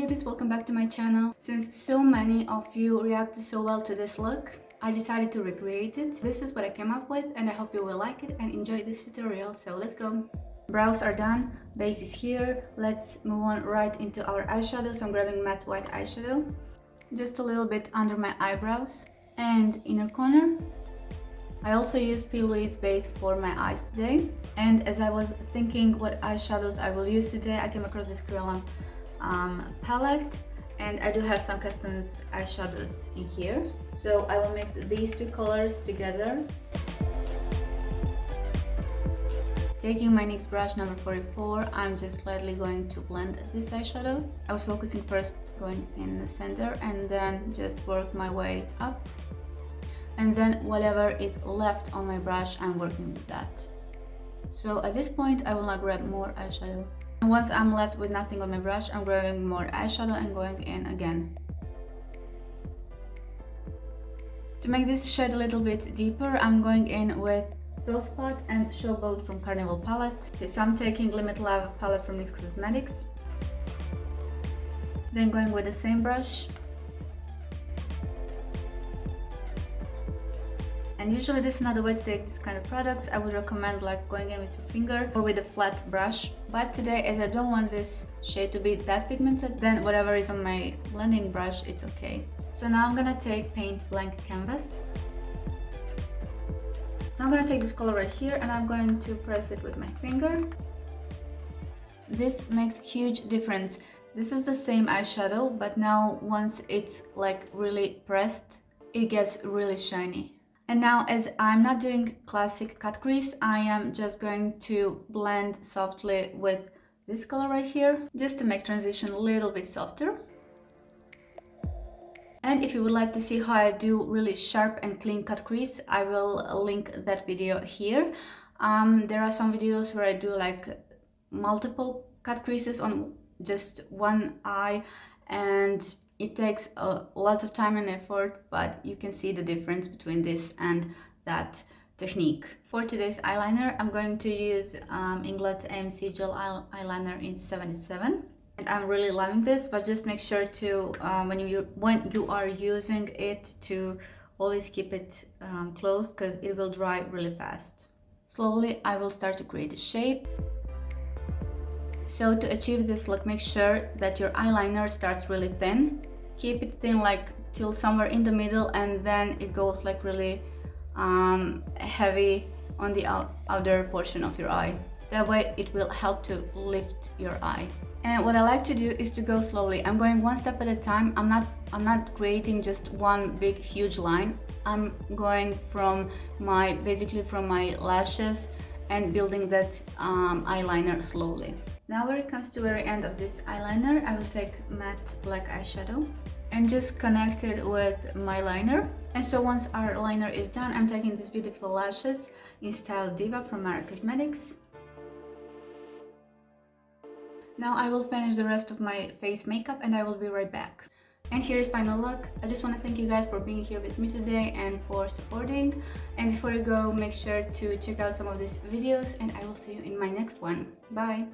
beauties, welcome back to my channel. Since so many of you reacted so well to this look, I decided to recreate it. This is what I came up with and I hope you will like it and enjoy this tutorial. So let's go. Brows are done, base is here. Let's move on right into our eyeshadow. So I'm grabbing matte white eyeshadow, just a little bit under my eyebrows and inner corner. I also used PLouise base for my eyes today, and as I was thinking what eyeshadows I will use today, I came across this Kryolan palette, and I do have some custom eyeshadows in here. So I will mix these two colors together. Taking my NYX brush number 44, I'm just slightly going to blend this eyeshadow. I was focusing first going in the center and then just work my way up. And then whatever is left on my brush, I'm working with that. So at this point, I will not grab more eyeshadow. And once I'm left with nothing on my brush, I'm grabbing more eyeshadow and going in again. To make this shade a little bit deeper, I'm going in with Soft Spot and Showboat from Carnival palette. Okay, so I'm taking Limit Love palette from NYX Cosmetics. Then going with the same brush. And usually this is not the way to take this kind of products. I would recommend like going in with your finger or with a flat brush. But today, as I don't want this shade to be that pigmented, then whatever is on my blending brush, it's okay. So now I'm gonna take Paint Blank Canvas. Now I'm gonna take this color right here and I'm going to press it with my finger. This makes huge difference. This is the same eyeshadow, but now once it's like really pressed, it gets really shiny. And now, as I'm not doing classic cut crease, I am just going to blend softly with this color right here, just to make transition a little bit softer. And if you would like to see how I do really sharp and clean cut crease, I will link that video here. There are some videos where I do like multiple cut creases on just one eye, and it takes a lot of time and effort, but you can see the difference between this and that technique. For today's eyeliner, I'm going to use Inglot AMC Gel Eyeliner in 77. And I'm really loving this, but just make sure to, when you are using it, to always keep it closed, because it will dry really fast. Slowly, I will start to create a shape. So to achieve this look, make sure that your eyeliner starts really thin. Keep it thin like till somewhere in the middle, and then it goes like really heavy on the outer portion of your eye. That way it will help to lift your eye. And what I like to do is to go slowly. I'm going one step at a time. I'm not creating just one big huge line. I'm going from basically from my lashes and building that eyeliner slowly. Now when it comes to the very end of this eyeliner, I will take matte black eyeshadow and just connect it with my liner. And so once our liner is done, I'm taking these beautiful lashes in style Diva from Marra Cosmetics. Now I will finish the rest of my face makeup and I will be right back. And here is final look. I just want to thank you guys for being here with me today and for supporting. And before you go, make sure to check out some of these videos and I will see you in my next one. Bye!